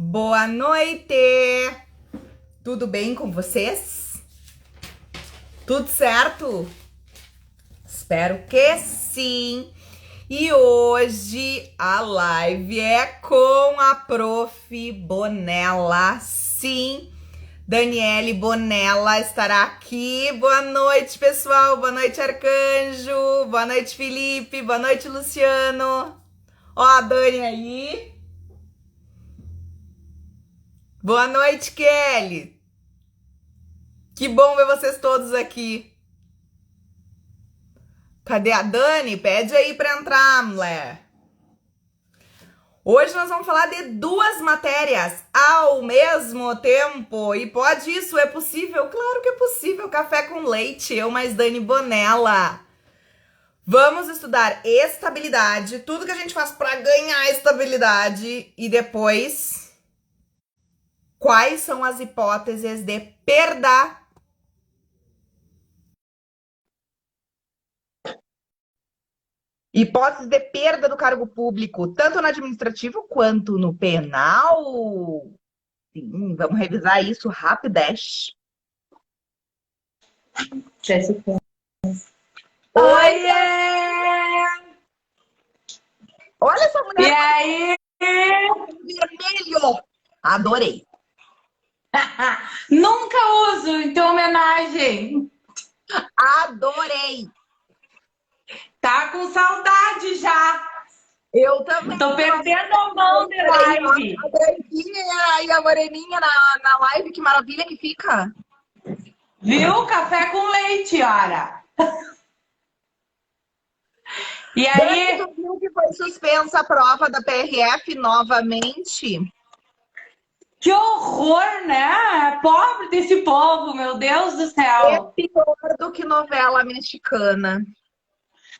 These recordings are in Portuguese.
Boa noite! Tudo bem com vocês? Tudo certo? Espero que sim! E hoje a live é com a Prof. Bonella. Sim, Daniele Bonella estará aqui. Boa noite, pessoal. Boa noite, Arcanjo. Boa noite, Felipe. Boa noite, Luciano. Ó a Dani aí. Boa noite, Kelly. Que bom ver vocês todos aqui. Cadê a Dani? Pede aí pra entrar, mulher. Hoje nós vamos falar de duas matérias ao mesmo tempo. E pode isso? É possível? Claro que é possível. Café com leite. Eu mais Dani Bonella. Vamos estudar estabilidade, tudo que a gente faz para ganhar estabilidade e depois quais são as hipóteses de perda. Hipótese de perda do cargo público, tanto no administrativo quanto no penal. Sim, vamos revisar isso rapidex. Jéssica. Oiê! Olha essa mulher. E aí? Vermelho! Adorei. Nunca uso em tua homenagem. Adorei. Tá com saudade já. Eu também. Tô perdendo a mão de live. A branquinha e a moreninha na live, que maravilha que fica. Viu? Café com leite, ora. E aí? Tu viu que foi suspensa a prova da PRF novamente? Que horror, né? Pobre desse povo, meu Deus do É céu. pior do que novela mexicana.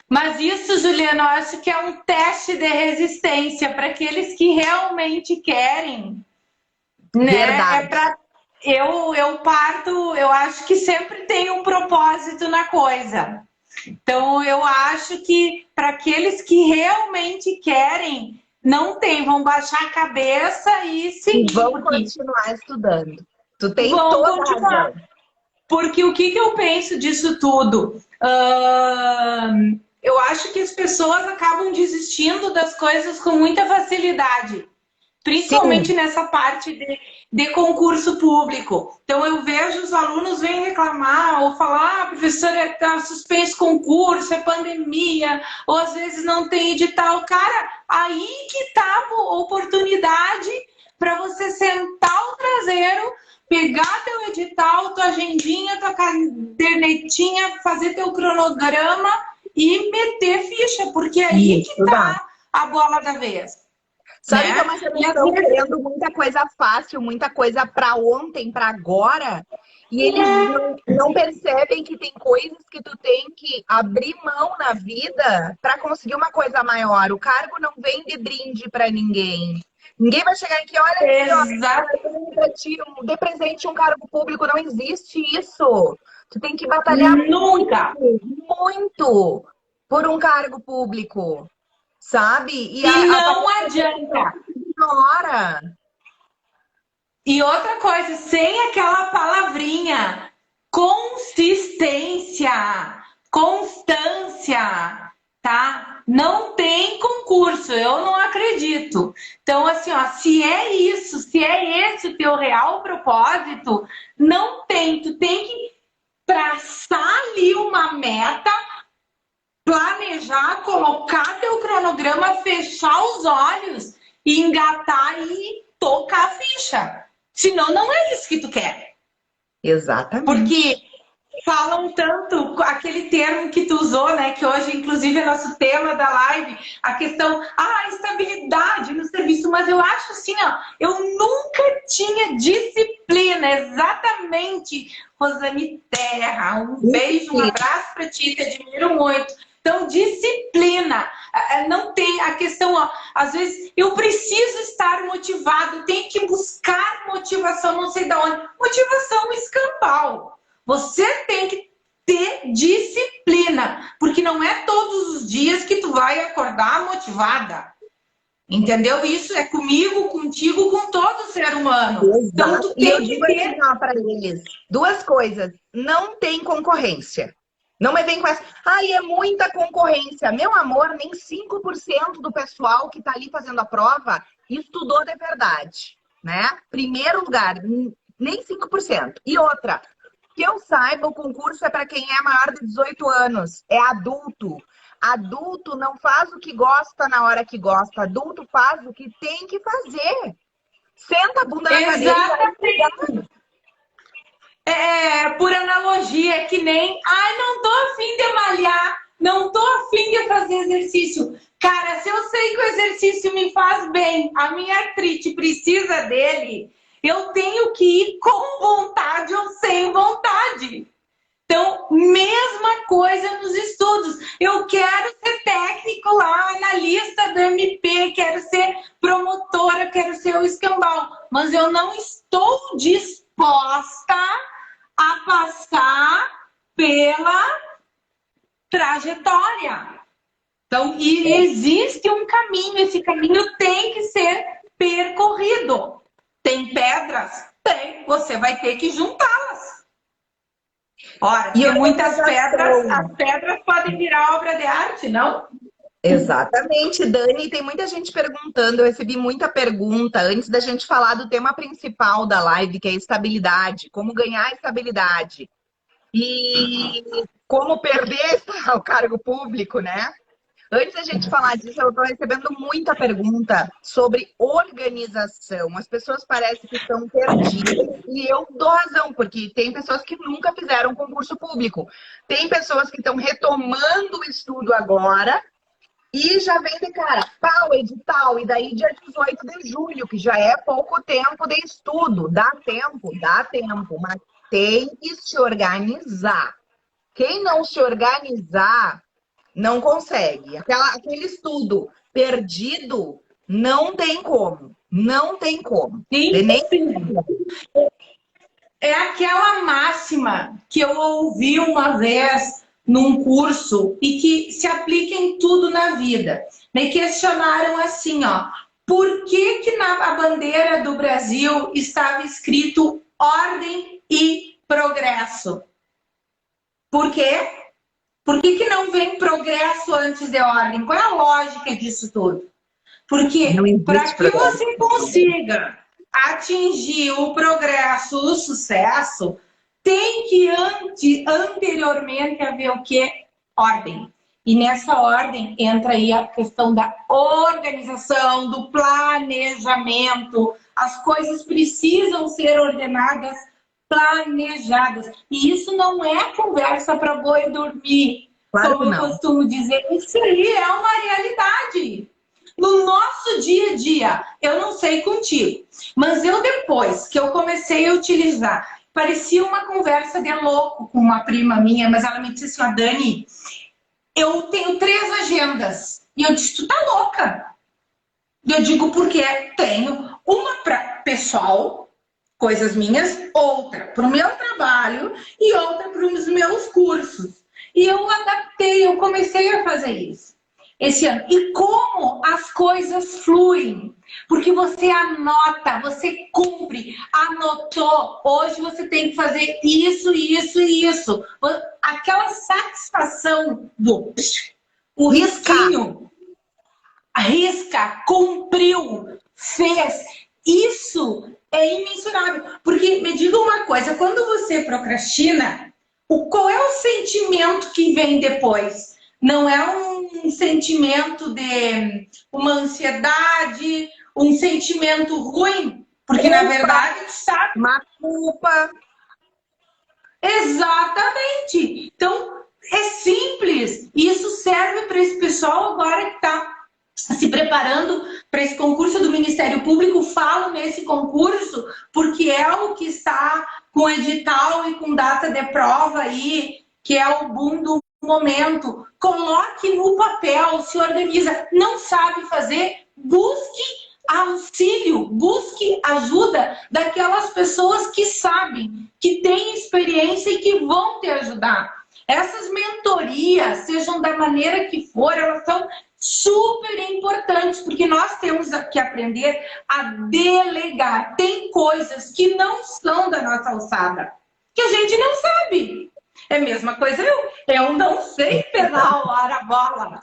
Mas isso, Juliana, eu acho que é um teste de resistência para aqueles que realmente querem, né? Verdade. É pra... eu acho que sempre tem um propósito na coisa. Então, eu acho que para aqueles que realmente querem, não tem, vão baixar a cabeça e seguir. E vão continuar estudando. Tu tem Vão toda continuar. a razão. Porque o que eu penso disso tudo? Eu acho que as pessoas acabam desistindo das coisas com muita facilidade. Principalmente Sim. nessa parte de concurso público. Então, eu vejo os alunos vêm reclamar ou falar, professora, está suspenso concurso, é pandemia, ou às vezes não tem edital. Cara, aí que está a oportunidade para você sentar o traseiro, pegar teu edital, tua agendinha, tua cadernetinha, fazer teu cronograma e meter ficha, porque é aí que está a bola da vez. Sabe que é uma seleção querendo muita coisa fácil, muita coisa para ontem, para agora, e eles não percebem que tem coisas que tu tem que abrir mão na vida para conseguir uma coisa maior. O cargo não vem de brinde para ninguém. Ninguém vai chegar aqui, olha aqui, ó, dê presente um cargo público, não existe isso. Tu tem que batalhar muito por um cargo público. Sabe? E não adianta. Ignora. E outra coisa, sem aquela palavrinha, consistência, constância, tá? Não tem concurso, eu não acredito. Então, assim, ó, se é isso, se é esse o teu real propósito, não tem. Tu tem que traçar ali uma meta, planejar, colocar teu cronograma, fechar os olhos e engatar e tocar a ficha. Senão, não é isso que tu quer. Exatamente. Porque falam tanto, aquele termo que tu usou, né? Que hoje, inclusive, é nosso tema da live, a questão, estabilidade no serviço. Mas eu acho assim, ó, eu nunca tinha disciplina, exatamente. Rosane Terra, um beijo, um abraço pra ti, te admiro muito. Então, disciplina. Não tem a questão, ó, às vezes eu preciso estar motivado, tenho que buscar motivação, não sei de onde. Motivação escambau. Você tem que ter disciplina, porque não é todos os dias que tu vai acordar motivada. Entendeu? Isso é comigo, contigo, com todo ser humano. Então, tu E eu tem que digo ter... assim, ó, para eles, duas coisas. Não tem concorrência. Não me vem com essa. Ai, é muita concorrência. Meu amor, nem 5% do pessoal que está ali fazendo a prova estudou de verdade, né? Primeiro lugar, nem 5%. E outra, que eu saiba, o concurso é para quem é maior de 18 anos, é adulto. Adulto não faz o que gosta na hora que gosta, adulto faz o que tem que fazer. Senta a bunda na cadeira e vai Exatamente. Por analogia, é que nem, ai, não tô afim de malhar, não tô afim de fazer exercício. Cara, se eu sei que o exercício me faz bem, a minha artrite precisa dele, eu tenho que ir com vontade ou sem vontade. Então, mesma coisa nos estudos. Eu quero ser técnico lá, analista do MP, quero ser promotora, quero ser o escambau, mas eu não estou disposta a passar pela trajetória. Então, existe um caminho, esse caminho tem que ser percorrido. Tem pedras? Tem, você vai ter que juntá-las. Ora, tem muitas pedras, as pedras podem virar obra de arte, não? Exatamente, Dani. Tem muita gente perguntando, eu recebi muita pergunta antes da gente falar do tema principal da live, que é estabilidade, como ganhar estabilidade e como perder o cargo público, né? Antes da gente falar disso, eu estou recebendo muita pergunta sobre organização. As pessoas parecem que estão perdidas e eu dou razão, porque tem pessoas que nunca fizeram concurso público. Tem pessoas que estão retomando o estudo agora e já vem de cara, pau, edital, e daí dia 18 de julho, que já é pouco tempo de estudo. Dá tempo, mas tem que se organizar. Quem não se organizar, não consegue. Aquele estudo perdido, não tem como. Não tem como. É aquela máxima que eu ouvi uma vez num curso e que se aplica em tudo na vida. Me questionaram assim, ó, por que na bandeira do Brasil estava escrito ordem e progresso? Por quê? Por que não vem progresso antes de ordem? Qual é a lógica disso tudo? Porque para que você consiga atingir o progresso, o sucesso, tem que anteriormente haver o quê? Ordem. E nessa ordem entra aí a questão da organização, do planejamento. As coisas precisam ser ordenadas, planejadas. E isso não é conversa para boi dormir. Claro como eu costumo dizer, isso aí é uma realidade. No nosso dia a dia, eu não sei contigo, mas eu depois que eu comecei a utilizar, parecia uma conversa de louco com uma prima minha, mas ela me disse assim, Dani, eu tenho 3 agendas. E eu disse, tu tá louca? Eu digo, porque tenho uma para pessoal, coisas minhas, outra para o meu trabalho e outra para os meus cursos. E eu adaptei, eu comecei a fazer isso esse ano. E como as coisas fluem? Porque você anota, você cumpre, anotou. Hoje você tem que fazer isso, isso e isso. Aquela satisfação do o risquinho. Risca, cumpriu, fez. Isso é imensurável. Porque me diga uma coisa, quando você procrastina, qual é o sentimento que vem depois? Não é um sentimento de uma ansiedade, um sentimento ruim, porque na verdade sabe uma culpa. Exatamente. Então é simples. Isso serve para esse pessoal agora que está se preparando para esse concurso do Ministério Público. Falo nesse concurso porque é o que está com edital e com data de prova aí, que é o boom do momento. Coloque no papel, se organiza. Não sabe fazer? Busque auxílio, busque ajuda daquelas pessoas que sabem, que têm experiência e que vão te ajudar. Essas mentorias, sejam da maneira que for, elas são super importantes, porque nós temos que aprender a delegar. Tem coisas que não são da nossa alçada, que a gente não sabe. É a mesma coisa eu não sei pedalar a bola.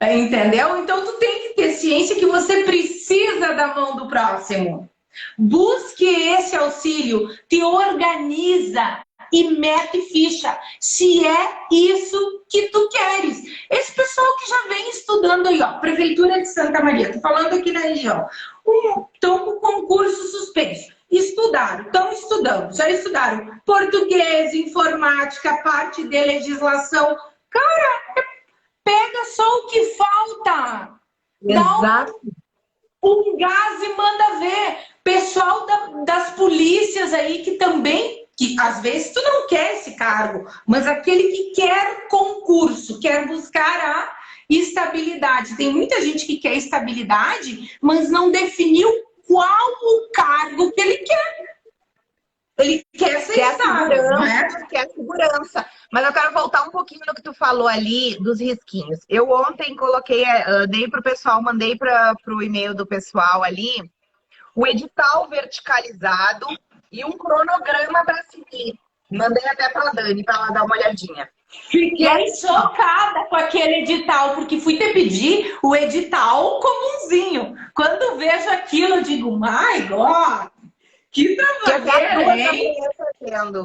Entendeu? Então, tu tem que ter ciência que você precisa da mão do próximo. Busque esse auxílio, te organiza e mete ficha, se é isso que tu queres. Esse pessoal que já vem estudando aí, ó, Prefeitura de Santa Maria, tô falando aqui na região, estão com o concurso suspenso. Estudaram, estão estudando, já estudaram português, informática, parte de legislação. Cara, pega só o que falta. Exato. Dá um gás e manda ver. Pessoal das polícias aí que também, que às vezes tu não quer esse cargo, mas aquele que quer concurso, quer buscar a estabilidade. Tem muita gente que quer estabilidade, mas não definiu qual o cargo que ele quer. Ele quer ser estável, né? Quer segurança. Mas eu quero voltar um pouquinho no que tu falou ali dos risquinhos. Eu ontem coloquei, dei pro pessoal, mandei pro e-mail do pessoal ali o edital verticalizado e um cronograma para seguir. Mandei até para a Dani para ela dar uma olhadinha. Fiquei chocada com aquele edital, porque fui te pedir o edital comunzinho. Quando vejo aquilo, eu digo, my God, que trabalheira, hein?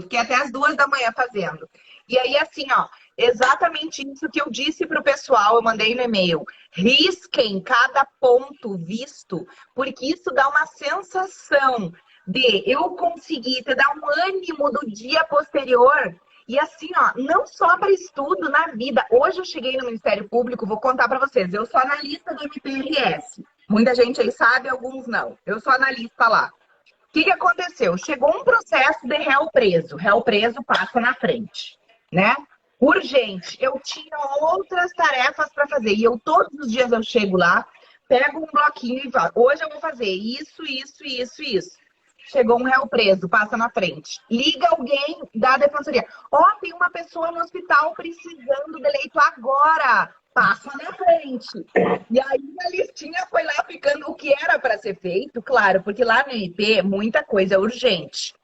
Fiquei até as 2 da manhã fazendo. E aí, assim, ó, exatamente isso que eu disse pro pessoal, eu mandei no e-mail. Risquem cada ponto visto, porque isso dá uma sensação de eu conseguir te dar um ânimo do dia posterior. E assim, ó, não só para estudo na vida. Hoje eu cheguei no Ministério Público, vou contar para vocês. Eu sou analista do MPRS. Muita gente aí sabe, alguns não. Eu sou analista lá. O que aconteceu? Chegou um processo de réu preso. Réu preso passa na frente, né? Urgente. Eu tinha outras tarefas para fazer. E eu todos os dias eu chego lá, pego um bloquinho e falo, hoje eu vou fazer isso, isso, isso, isso. Chegou um réu preso, passa na frente. Liga alguém da defensoria. Ó, tem uma pessoa no hospital precisando de leito agora. Passa na frente. E aí a listinha foi lá ficando o que era para ser feito, claro, porque lá no MP muita coisa é urgente.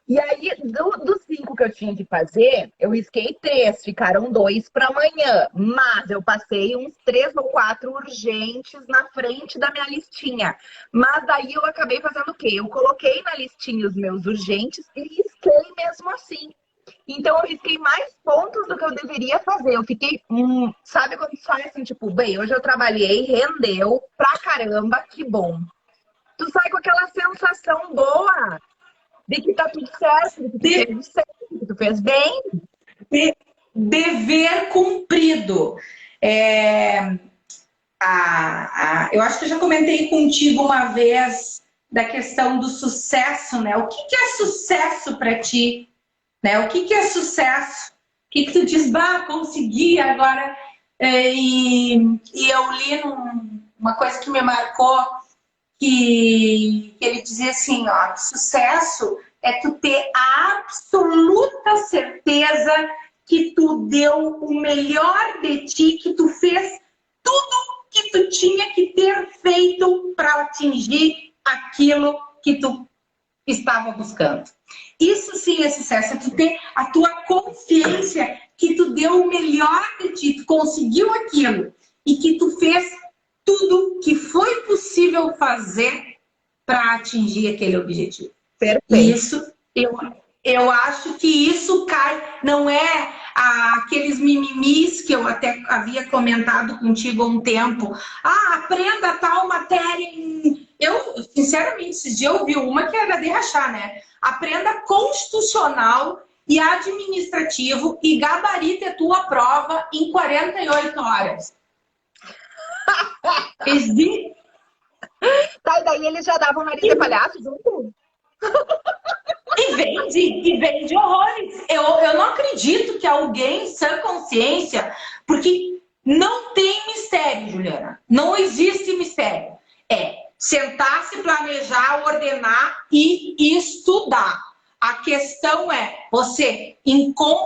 E aí, dos 5 que eu tinha que fazer, eu risquei 3, ficaram 2 para amanhã. Mas eu passei uns 3 ou 4 urgentes na frente da minha listinha. Mas daí eu acabei fazendo o quê? Eu coloquei na listinha os meus urgentes e risquei mesmo assim. Então eu risquei mais pontos do que eu deveria fazer. Eu fiquei, sabe quando sai assim, tipo, bem, hoje eu trabalhei, rendeu pra caramba, que bom. Tu sai com aquela sensação boa de que tá tudo certo, de que tu fez certo, de que tu fez bem. Dever cumprido. Eu acho que eu já comentei contigo uma vez da questão do sucesso, né? O que é sucesso para ti? Né? O que é sucesso? O que tu diz, consegui agora? E eu li uma coisa que me marcou, que ele dizia assim, ó, sucesso é tu ter a absoluta certeza que tu deu o melhor de ti, que tu fez tudo que tu tinha que ter feito para atingir aquilo que tu estava buscando. Isso sim é sucesso, é tu ter a tua consciência que tu deu o melhor de ti, tu conseguiu aquilo e que tu fez tudo que foi possível fazer para atingir aquele objetivo. Perfeito. Isso, eu acho que isso cai, não é aqueles mimimis que eu até havia comentado contigo há um tempo. Aprenda tal matéria em... Eu, sinceramente, esses dias eu ouvi uma que era de rachar, né? Aprenda constitucional e administrativo e gabarite a tua prova em 48 horas. Tá, e daí eles já davam nariz de palhaço junto? E vende horrores. Eu não acredito que alguém sem consciência, porque não tem mistério, Juliana. Não existe mistério. É sentar, se planejar, ordenar e estudar. A questão é você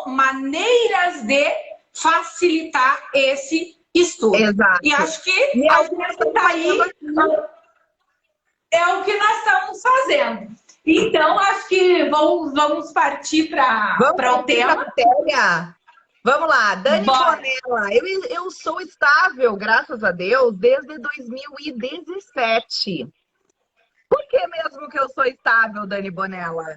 maneiras de facilitar esse estudo. Exato. E acho que E é a o que nós gente estamos está aí, fazendo aqui. é o que nós estamos fazendo. Então, acho que vamos partir Vamos para o partir para a tema. matéria? Vamos lá, Dani Bora. Bonella. Eu sou estável, graças a Deus, desde 2017. Por que mesmo que eu sou estável, Dani Bonella?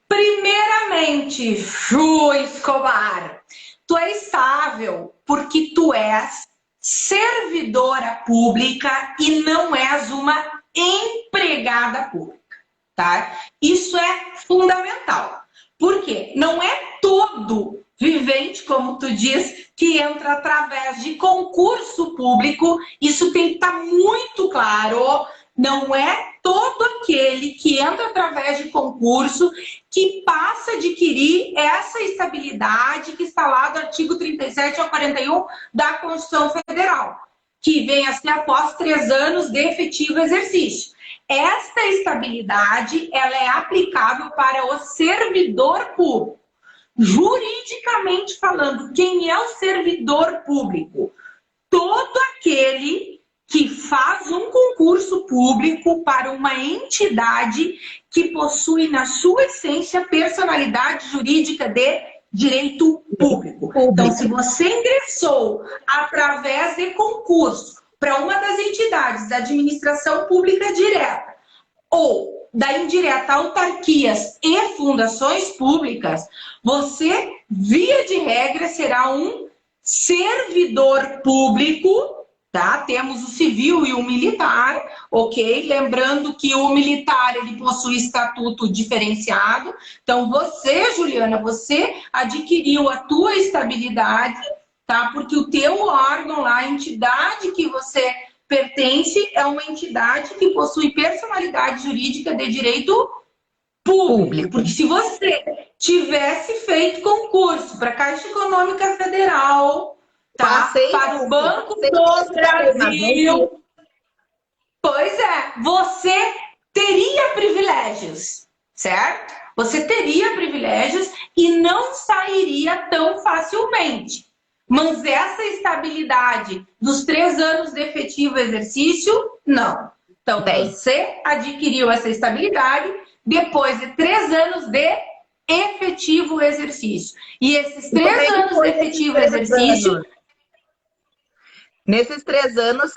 Primeiramente, Ju Escobar, tu é estável porque tu és servidora pública e não és uma empregada pública, tá? Isso é fundamental. Por quê? Não é todo vivente, como tu diz, que entra através de concurso público. Isso tem que estar muito claro. Não é todo aquele que entra através de concurso que passa a adquirir essa estabilidade que está lá do artigo 37 ao 41 da Constituição Federal, que vem a ser após 3 anos de efetivo exercício. Esta estabilidade ela é aplicável para o servidor público. Juridicamente falando, quem é o servidor público? Todo aquele que faz um concurso público para uma entidade que possui na sua essência personalidade jurídica de direito público. Então, se você ingressou através de concurso para uma das entidades da administração pública direta ou da indireta autarquias e fundações públicas, você, via de regra, será um servidor público. Tá? Temos o civil e o militar, ok? Lembrando que o militar ele possui estatuto diferenciado. Então, você, Juliana, você adquiriu a tua estabilidade, tá? Porque o teu órgão lá, a entidade que você pertence, é uma entidade que possui personalidade jurídica de direito público. Porque se você tivesse feito concurso para a Caixa Econômica Federal, tá? Para o Banco do Brasil. Pois é, você teria privilégios, certo? Você teria privilégios e não sairia tão facilmente. Mas essa estabilidade dos 3 anos de efetivo exercício, não. Então, você adquiriu essa estabilidade depois de 3 anos de efetivo exercício. E esses 3 anos de efetivo exercício... Nesses 3 anos,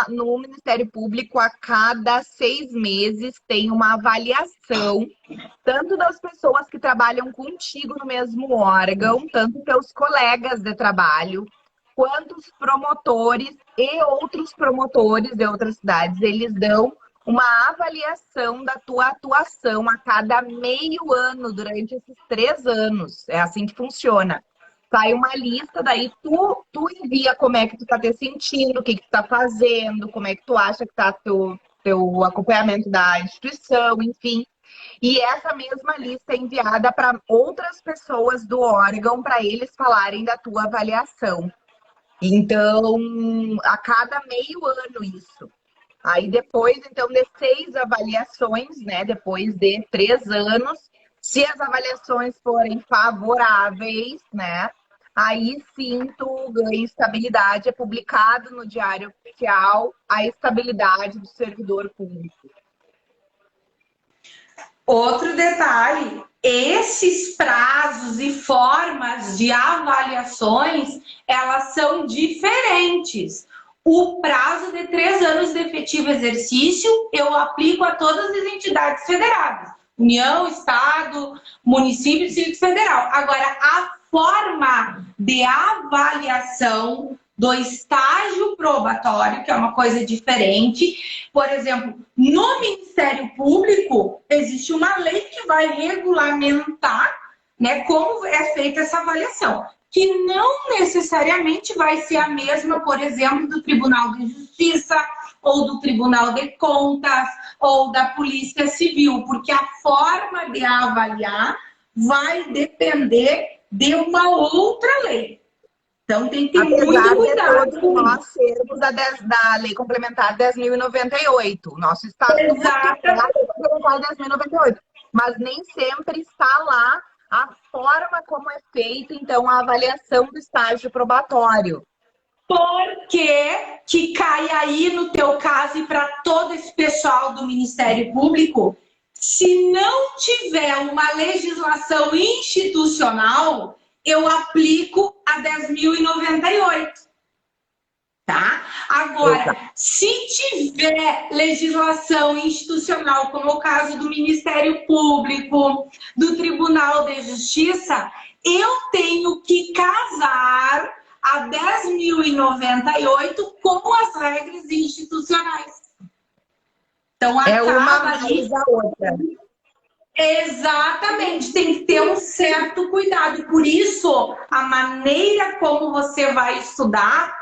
no Ministério Público, a cada 6 meses, tem uma avaliação, tanto das pessoas que trabalham contigo no mesmo órgão, tanto teus colegas de trabalho, quanto os promotores e outros promotores de outras cidades. Eles dão uma avaliação da tua atuação a cada meio ano, durante esses 3 anos. É assim que funciona. Sai uma lista, daí tu envia como é que tu tá te sentindo, o que tu tá fazendo, como é que tu acha que tá teu acompanhamento da instituição, enfim. E essa mesma lista é enviada para outras pessoas do órgão, para eles falarem da tua avaliação. Então, a cada meio ano isso. Aí depois, então, de 6 avaliações, né, depois de 3 anos, se as avaliações forem favoráveis, né, aí sim tu ganha estabilidade, é publicado no Diário Oficial a estabilidade do servidor público. Outro detalhe, esses prazos e formas de avaliações, elas são diferentes. O prazo de 3 anos de efetivo exercício, eu aplico a todas as entidades federadas. União, Estado, município e Distrito Federal. Agora, a forma de avaliação do estágio probatório, que é uma coisa diferente. Por exemplo, no Ministério Público, existe uma lei que vai regulamentar, né, como é feita essa avaliação, que não necessariamente vai ser a mesma, por exemplo, do Tribunal de Justiça, ou do Tribunal de Contas, ou da Polícia Civil, porque a forma de avaliar vai depender de uma outra lei. Então tem que ter muito cuidado. De nós sermos da Lei Complementar 10.098. Nosso Estatuto é a Lei Complementar 10.098. Mas nem sempre está lá a forma como é feita, então, a avaliação do estágio probatório. Por que cai aí no teu caso e para todo esse pessoal do Ministério Público? Se não tiver uma legislação institucional, eu aplico a 10.098. Tá? Agora, se tiver legislação institucional, como é o caso do Ministério Público, do Tribunal de Justiça, eu tenho que casar a 10.098 com as regras institucionais. Então, é uma ali mais a outra. Exatamente, tem que ter um certo cuidado. Por isso, a maneira como você vai estudar,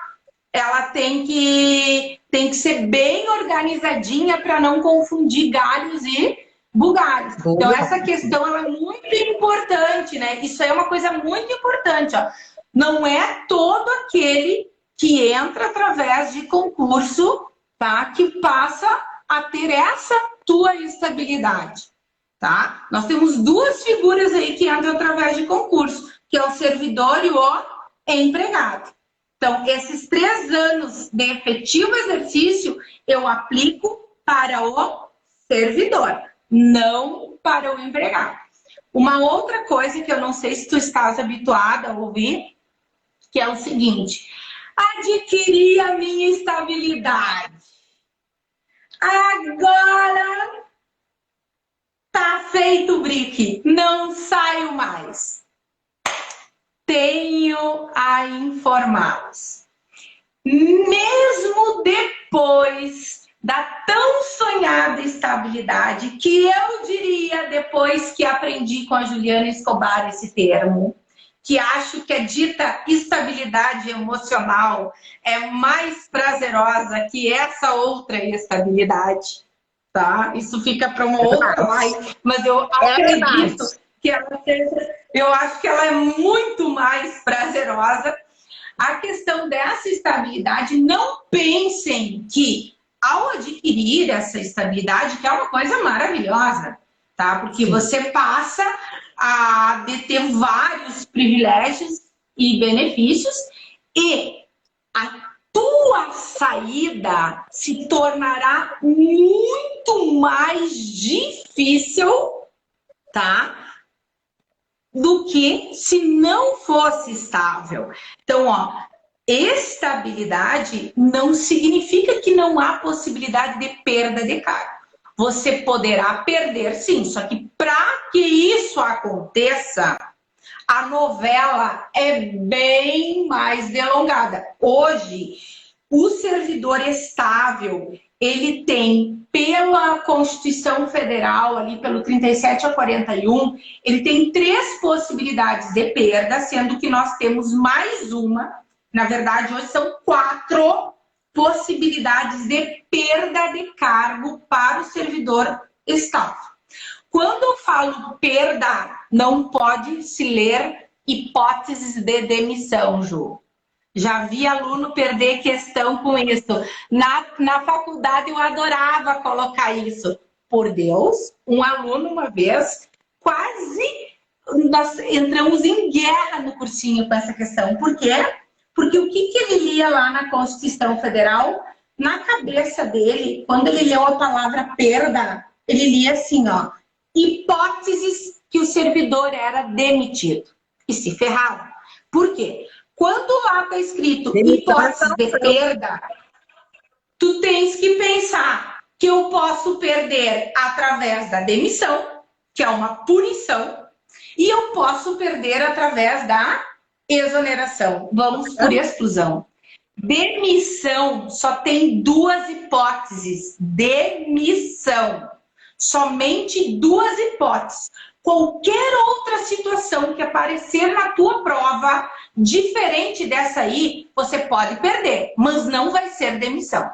ela tem que ser bem organizadinha para não confundir galhos e bugalhos. Então, essa questão ela é muito importante, né? Isso é uma coisa muito importante, ó. Não é todo aquele que entra através de concurso, tá? Que passa a ter essa tua estabilidade, tá? Nós temos duas figuras aí que entram através de concurso, que é o servidor e o empregado. Então, esses 3 anos de efetivo exercício, eu aplico para o servidor, não para o empregado. Uma outra coisa que eu não sei se tu estás habituada a ouvir, que é o seguinte: adquiri a minha estabilidade. Agora tá feito o brique, não saio mais. Tenho a informá-los. Mesmo depois da tão sonhada estabilidade, que eu diria, depois que aprendi com a Juliana Escobar esse termo, que acho que a dita estabilidade emocional é mais prazerosa que essa outra estabilidade, tá? Isso fica para uma outra live, mas eu acredito que ela seja, eu acho que ela é muito mais prazerosa. A questão dessa estabilidade, não pensem que ao adquirir essa estabilidade, que é uma coisa maravilhosa, tá? Porque você passa a ter vários privilégios e benefícios e a tua saída se tornará muito mais difícil, tá? Do que se não fosse estável. Então, ó, estabilidade não significa que não há possibilidade de perda de cargo. Você poderá perder, sim, só que para que isso aconteça, a novela é bem mais delongada. Hoje, o servidor estável, ele tem, pela Constituição Federal, ali pelo 37 a 41, ele tem 3 possibilidades de perda, sendo que nós temos mais uma. Na verdade, hoje são 4 possibilidades de perda de cargo para o servidor estável. Quando eu falo perda, não pode se ler hipóteses de demissão, Ju. Já vi aluno perder questão com isso. Na faculdade eu adorava colocar isso. Por Deus, um aluno uma vez, quase nós entramos em guerra no cursinho com essa questão. Por quê? Porque o que ele lia lá na Constituição Federal, na cabeça dele, quando ele leu a palavra perda, ele lia assim, ó, hipóteses que o servidor era demitido. E se ferrava. Por quê? Quando lá está escrito hipóteses de perda, tu tens que pensar que eu posso perder através da demissão, que é uma punição, e eu posso perder através da exoneração. Vamos por exclusão. Demissão só tem 2 hipóteses. Demissão. Somente 2 hipóteses. Qualquer outra situação que aparecer na tua prova, diferente dessa aí, você pode perder, mas não vai ser demissão.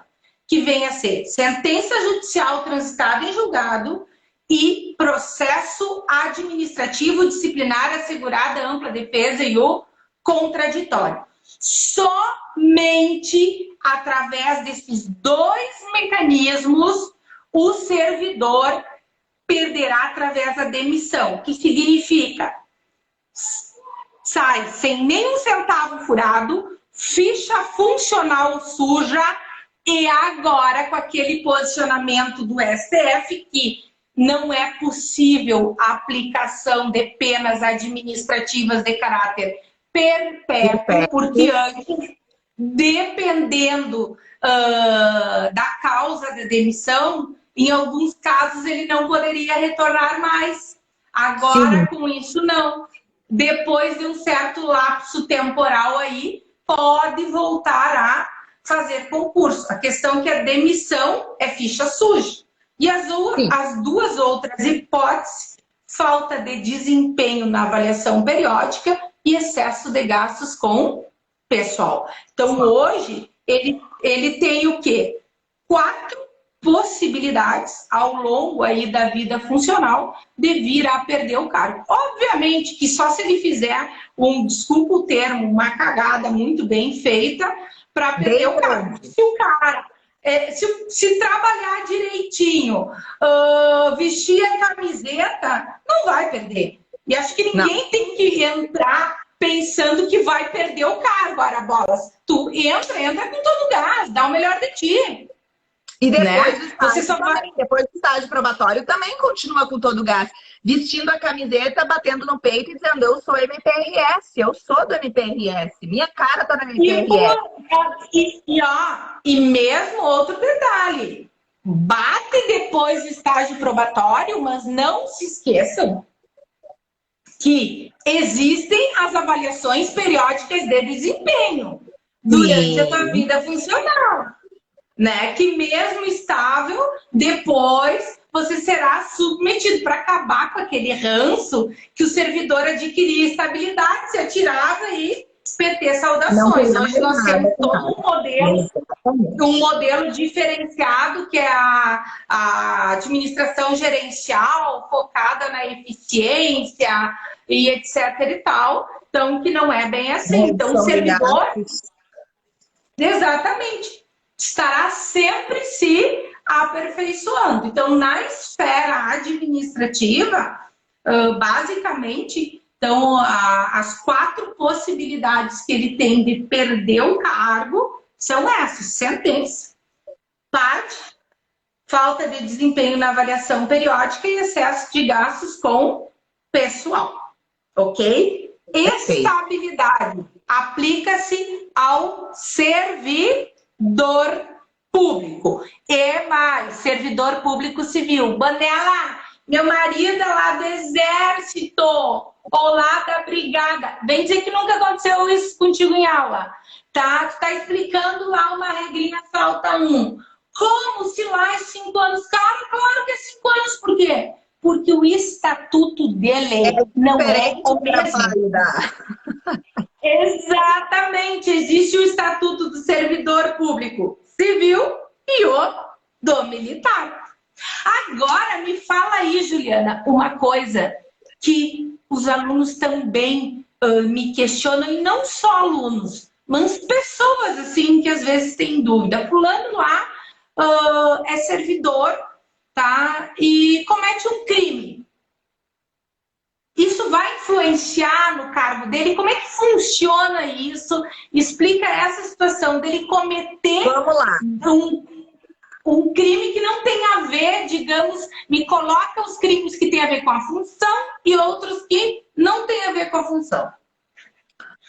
Que venha a ser sentença judicial transitada em julgado e processo administrativo disciplinar assegurada ampla defesa e o contraditório. Somente através desses 2 mecanismos o servidor perderá através da demissão, que significa sai sem nenhum centavo furado, ficha funcional suja, e agora com aquele posicionamento do STF que não é possível a aplicação de penas administrativas de caráter perpétuo, porque antes, dependendo da causa de demissão, em alguns casos ele não poderia retornar mais. Agora, sim, com isso, não. Depois de um certo lapso temporal aí, pode voltar a fazer concurso. A questão é que a demissão é ficha suja. E as duas outras hipóteses, falta de desempenho na avaliação periódica e excesso de gastos com pessoal. Então, hoje, ele tem o quê? 4 possibilidades ao longo aí da vida funcional de vir a perder o cargo. Obviamente que só se ele fizer desculpa o termo, uma cagada muito bem feita para perder o cargo. Se o cara se trabalhar direitinho, vestir a camiseta, não vai perder. E acho que ninguém tem que entrar pensando que vai perder o cargo. Ora, bolas, tu entra com todo o gás, dá o melhor de ti. E depois, né? Depois do estágio probatório também continua com todo o gás. Vestindo a camiseta, batendo no peito e dizendo, eu sou MPRS, eu sou do MPRS, minha cara tá na MPRS. E mesmo outro detalhe, bate depois do estágio probatório, mas não se esqueçam que existem as avaliações periódicas de desempenho durante a sua vida funcional. Né? Que mesmo estável, depois você será submetido para acabar com aquele ranço que o servidor adquiria estabilidade, se atirava e PT saudações. Hoje nós temos todo um modelo diferenciado, que é a administração gerencial, focada na eficiência e etc e tal. Então, que não é bem assim. Então, o servidor... Exatamente. Estará sempre se aperfeiçoando. Então, na esfera administrativa, basicamente, então, as 4 possibilidades que ele tem de perder o cargo são essas: sentença, parte, falta de desempenho na avaliação periódica e excesso de gastos com pessoal. Ok? Estabilidade aplica-se ao servidor público e mais servidor público civil. Banela, meu marido é lá do exército ou lá da brigada. Vem dizer que nunca aconteceu isso contigo em aula, tá? Tu tá explicando lá uma regrinha, falta 1. Como se lá é 5 anos? Cara, claro que é 5 anos. Por quê? Porque o estatuto dele não é o mesmo. Exatamente, existe o Estatuto do Servidor Público Civil e o do Militar. Agora, me fala aí, Juliana, uma coisa que os alunos também me questionam, e não só alunos, mas pessoas assim que às vezes têm dúvida. Fulano lá é servidor, tá? E comete um crime. Isso vai influenciar no cargo dele? Como é que funciona isso? Explica essa situação dele cometer um crime que não tem a ver, digamos, me coloca os crimes que tem a ver com a função e outros que não tem a ver com a função.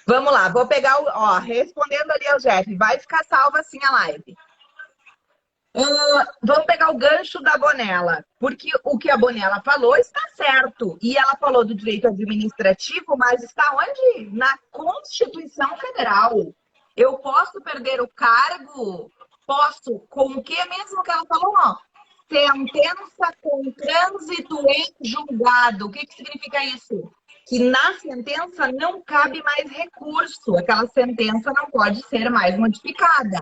Vamos lá, vou pegar respondendo ali ao Jeff, vai ficar salva assim a live. Vamos pegar o gancho da Bonella, porque o que a Bonella falou está certo. E ela falou do direito administrativo, mas está onde? Na Constituição Federal. Eu posso perder o cargo? Posso. Com o que mesmo que ela falou? Sentença com trânsito em julgado. O que significa isso? Que na sentença não cabe mais recurso. Aquela sentença não pode ser mais modificada.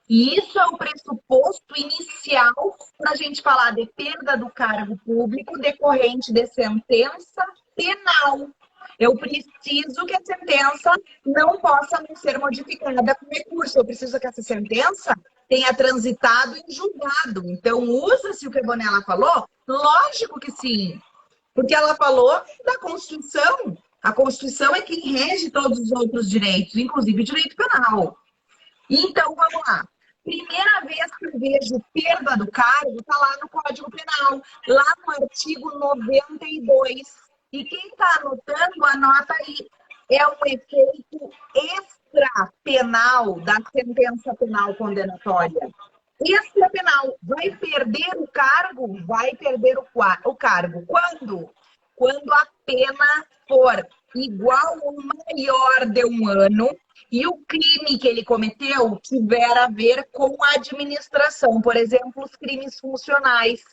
E isso é o pressuposto inicial para a gente falar de perda do cargo público decorrente de sentença penal. Eu preciso que a sentença não possa ser modificada com recurso. Eu preciso que essa sentença tenha transitado em julgado. Então, usa-se o que a Bonella falou? Lógico que sim. Porque ela falou da Constituição. A Constituição é quem rege todos os outros direitos, inclusive o direito penal. Então, vamos lá. Primeira vez que eu vejo perda do cargo, está lá no Código Penal, lá no artigo 92. E quem está anotando, anota aí. É um efeito extrapenal da sentença penal condenatória. Extrapenal. Vai perder o cargo? Vai perder o cargo. Quando? Quando a pena for igual ou maior de 1 ano e o crime que ele cometeu tiver a ver com a administração. Por exemplo, os crimes funcionais.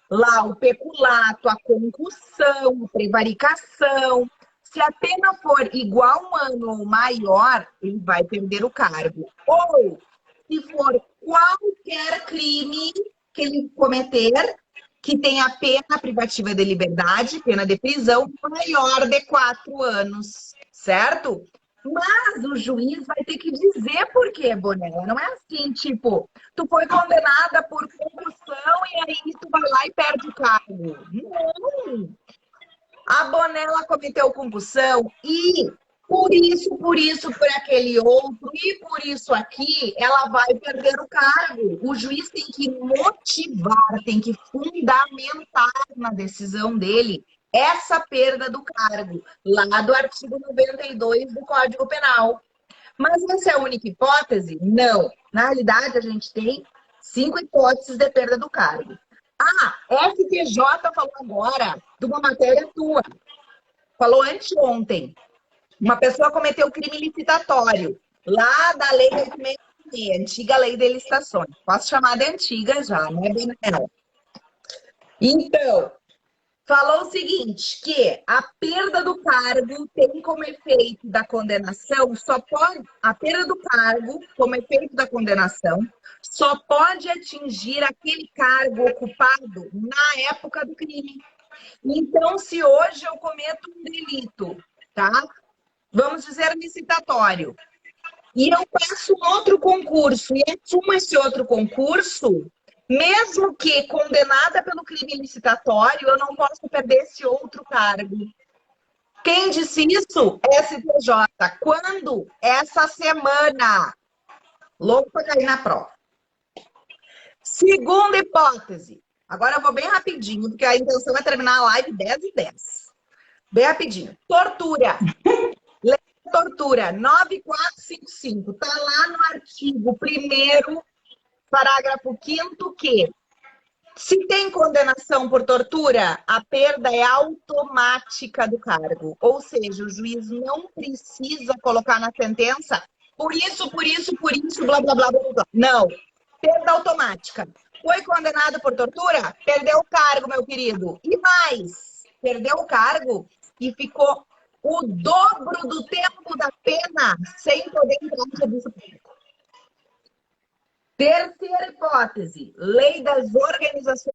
Lá, o peculato, a concussão, a prevaricação. Se a pena for igual 1 ano ou maior, ele vai perder o cargo. Ou, se for qualquer crime que ele cometer, que tenha pena privativa de liberdade, pena de prisão, maior de 4 anos, certo? Mas o juiz vai ter que dizer por quê, Bonella. Não é assim, tipo, tu foi condenada por concussão e aí tu vai lá e perde o cargo. Não! A Bonella cometeu concussão e por aquele outro e por isso aqui, ela vai perder o cargo. O juiz tem que motivar, tem que fundamentar na decisão dele essa perda do cargo, lá do artigo 92 do Código Penal. Mas essa é a única hipótese? Não. Na realidade, a gente tem 5 hipóteses de perda do cargo. FTJ falou agora de uma matéria tua. Falou anteontem. Uma pessoa cometeu crime licitatório, lá da Lei 8.666, antiga Lei de Licitações. Posso chamar de antiga já, não é bem não. Então, falou o seguinte, que a perda do cargo tem como efeito da condenação, a perda do cargo, como efeito da condenação, só pode atingir aquele cargo ocupado na época do crime. Então, se hoje eu cometo um delito, tá? Vamos dizer licitatório, e eu faço um outro concurso, e assumo esse outro concurso, mesmo que condenada pelo crime licitatório, eu não posso perder esse outro cargo. Quem disse isso? STJ. Quando? Essa semana. Louco para cair na prova. Segunda hipótese. Agora eu vou bem rapidinho, porque a intenção é terminar a live 10h10. Bem rapidinho. Tortura. Lei de tortura 9455. Está lá no artigo 1º, parágrafo 5º, que se tem condenação por tortura, a perda é automática do cargo. Ou seja, o juiz não precisa colocar na sentença por isso, blá, blá, blá, blá, blá. Não. Perda automática. Foi condenado por tortura? Perdeu o cargo, meu querido. E mais, perdeu o cargo e ficou o dobro do tempo da pena sem poder entrar no serviço público. Terceira hipótese, lei das organizações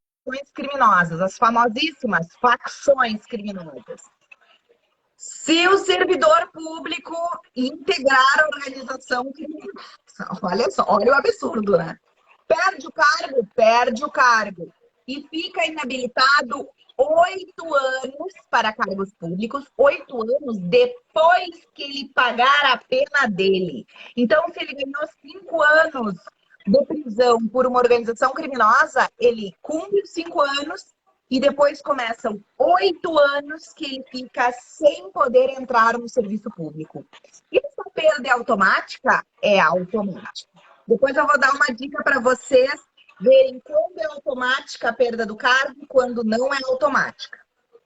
criminosas, as famosíssimas facções criminosas. Se o servidor público integrar a organização criminosa, olha só, olha o absurdo, né? Perde o cargo e fica inabilitado 8 anos para cargos públicos, 8 anos depois que ele pagar a pena dele. Então, se ele ganhou 5 anos de prisão por uma organização criminosa, ele cumpre os 5 anos e depois começam 8 anos que ele fica sem poder entrar no serviço público. E essa perda é automática? É automática. Depois eu vou dar uma dica para vocês verem quando é automática a perda do cargo e quando não é automática.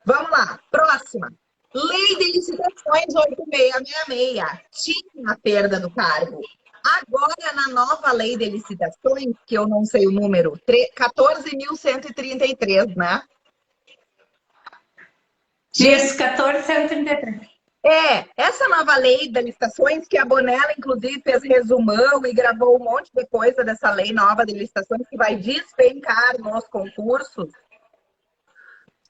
Vamos lá, próxima. Lei de licitações 8666. Tinha a perda do cargo. Agora, na nova lei de licitações, que eu não sei o número, 14.133, né? Isso, 14.133. Essa nova lei das licitações, que a Bonella, inclusive, fez resumão e gravou um monte de coisa dessa lei nova de licitações que vai despencar nos concursos.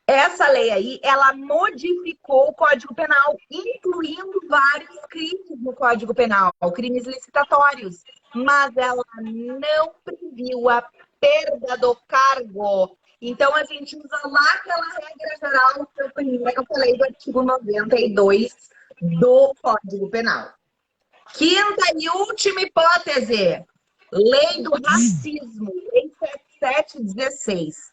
Essa lei aí, ela modificou o Código Penal, incluindo vários crimes no Código Penal, crimes licitatórios, mas ela não previu a perda do cargo. Então, a gente usa lá aquela regra geral que eu falei do artigo 92 do Código Penal. Quinta e última hipótese. Lei do racismo, Lei 7716.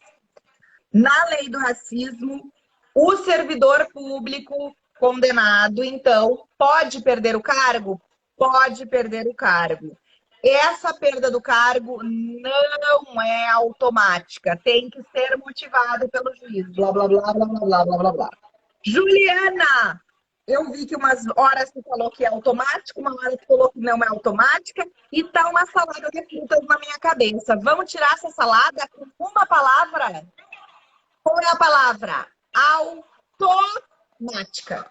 Na lei do racismo, o servidor público condenado, então, pode perder o cargo? Pode perder o cargo. Essa perda do cargo não é automática, tem que ser motivado pelo juiz. Blá, blá, blá, blá, blá, blá, blá, blá. Juliana, eu vi que umas horas tu falou que é automático, uma hora tu falou que não é automática, e tá uma salada de frutas na minha cabeça. Vamos tirar essa salada com uma palavra? Qual é a palavra? Automática.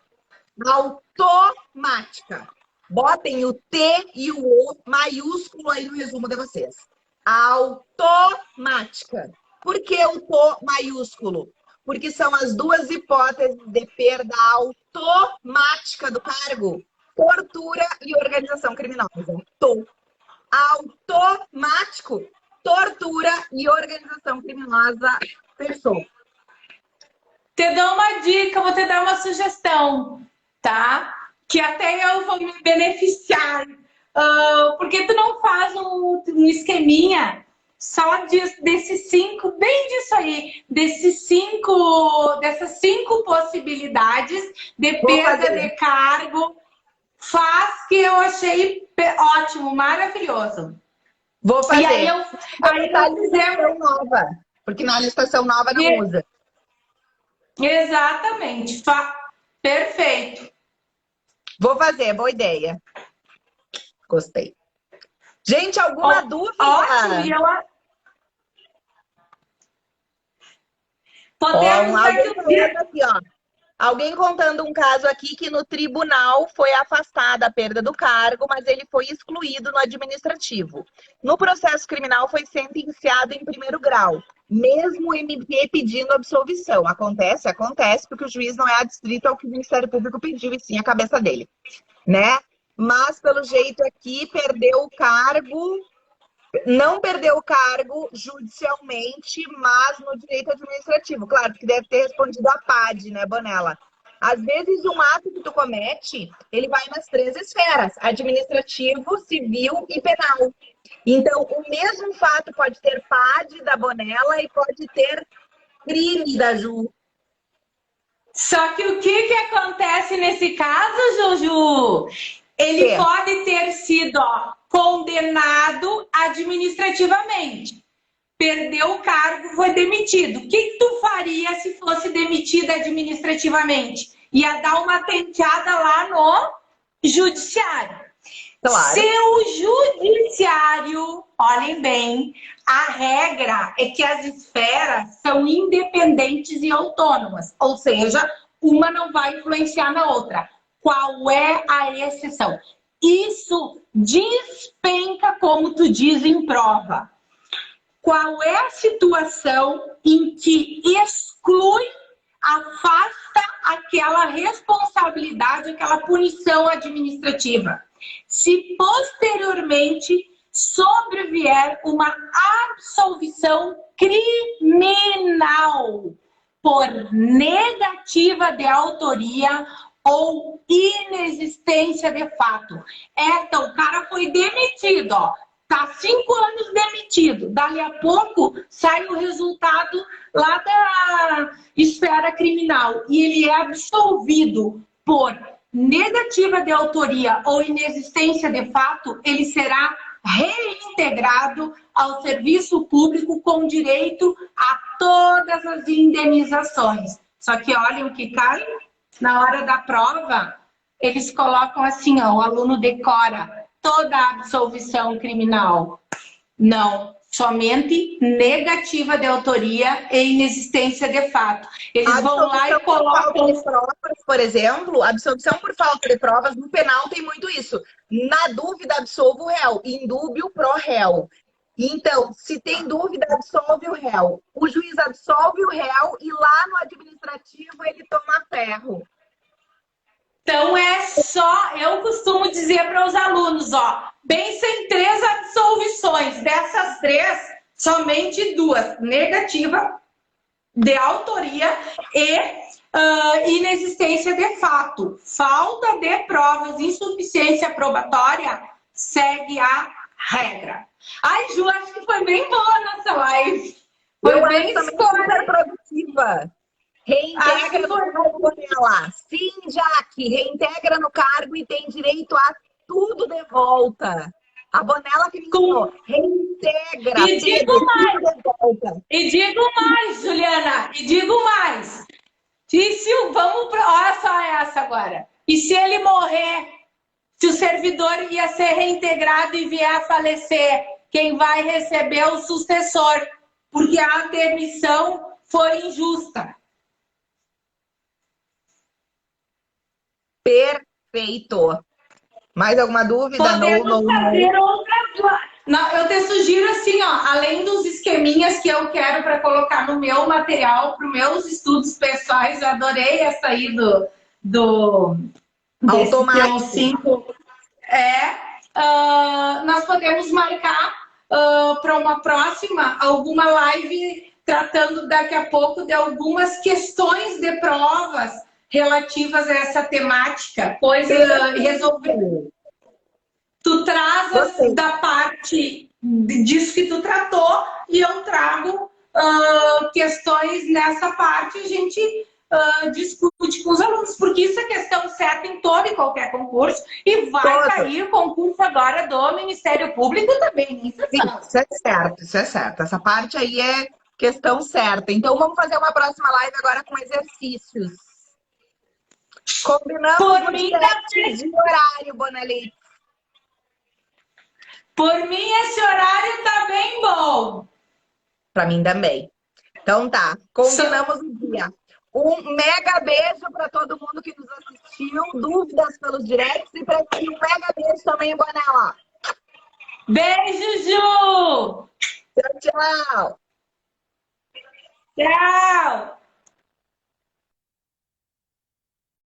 Automática. Botem o T e o O maiúsculo aí no resumo de vocês. Automática. Por que o TO maiúsculo? Porque são as duas hipóteses de perda automática do cargo. Tortura e organização criminosa. TO. Automático. Tortura e organização criminosa. Fechou. Te dou uma dica, vou te dar uma sugestão, tá? Que até eu vou me beneficiar. Porque tu não faz um esqueminha só desses 5, bem disso aí, dessas 5 possibilidades de perda de cargo, faz que eu achei ótimo, maravilhoso. Vou fazer. E aí nós fizemos nova, porque na licitação nova não usa. Exatamente. Perfeito. Vou fazer, boa ideia. Gostei. Gente, alguma dúvida? Ótimo. Podemos aqui, ó. Alguém contando um caso aqui que no tribunal foi afastada a perda do cargo, mas ele foi excluído no administrativo. No processo criminal foi sentenciado em primeiro grau, mesmo o MP pedindo absolvição. Acontece, porque o juiz não é adstrito ao que o Ministério Público pediu, e sim a cabeça dele, né? Mas, pelo jeito aqui, perdeu o cargo, não perdeu o cargo judicialmente, mas no direito administrativo. Claro, que deve ter respondido a PAD, né, Bonella? Às vezes, um ato que tu comete, ele vai nas 3 esferas: administrativo, civil e penal. Então, o mesmo fato pode ter PAD da Bonella e pode ter crime da Ju. Só que o que acontece nesse caso, Juju? Ele pode ter sido condenado administrativamente. Perdeu o cargo, foi demitido. O que tu faria se fosse demitida administrativamente? Ia dar uma tenteada lá no judiciário. Claro. Se o judiciário, olhem bem, a regra é que as esferas são independentes e autônomas. Ou seja, uma não vai influenciar na outra. Qual é a exceção? Isso despenca, como tu diz, em prova. Qual é a situação em que exclui, afasta aquela responsabilidade, aquela punição administrativa? Se posteriormente sobrevier uma absolvição criminal por negativa de autoria ou inexistência de fato. Então, o cara foi demitido, ó. Tá 5 anos demitido. Dali a pouco sai o resultado lá da esfera criminal. E ele é absolvido por negativa de autoria ou inexistência de fato, ele será reintegrado ao serviço público com direito a todas as indenizações. Só que olhem o que cai. Na hora da prova, eles colocam assim, ó, o aluno decora toda a absolvição criminal. Não, somente negativa de autoria e inexistência de fato. Eles vão lá e colocam... Por exemplo, absolvição por falta de provas, no penal tem muito isso. Na dúvida, absolve o réu. In dúbio, pro réu. Então, se tem dúvida, absolve o réu. O juiz absolve o réu e lá no administrativo ele toma ferro. Então é só, eu costumo dizer para os alunos, ó, pensem 3 absolvições. Dessas 3, somente 2 negativa de autoria e inexistência de fato. Falta de provas, insuficiência probatória, segue a regra. Ai, Ju, acho que foi bem boa a nossa live. Foi bem super produtiva. Reintegra no cargo dela. Sim, Jaque, reintegra no cargo e tem direito a tudo de volta. A Bonella que me ensinou. Reintegra. E digo mais. E digo mais, Juliana. E digo mais. E se olha só essa agora. E se ele morrer, se o servidor ia ser reintegrado e vier a falecer, quem vai receber é o sucessor, porque a demissão foi injusta. Perfeito. Mais alguma dúvida? Podemos fazer outras. Não, eu te sugiro assim, ó, além dos esqueminhas que eu quero para colocar no meu material, para os meus estudos pessoais, eu adorei essa aí do automático. 5. Nós podemos marcar para uma próxima alguma live tratando daqui a pouco de algumas questões de provas relativas a essa temática, resolver. Tu traz da parte disso que tu tratou e eu trago questões nessa parte, a gente discute com os alunos, porque isso é questão certa em todo e qualquer concurso e vai cair o concurso agora do Ministério Público também. Isso é certo, isso é certo. Essa parte aí é questão certa. Então vamos fazer uma próxima live agora com exercícios. Combinamos por mim de horário, Bonelli. Por mim, esse horário tá bem bom. Para mim também. Então tá, combinamos o dia. Um mega beijo para todo mundo que nos assistiu. Dúvidas pelos directs e para ti um mega beijo também, Bonella. Beijo, Ju! Tchau, tchau. Tchau!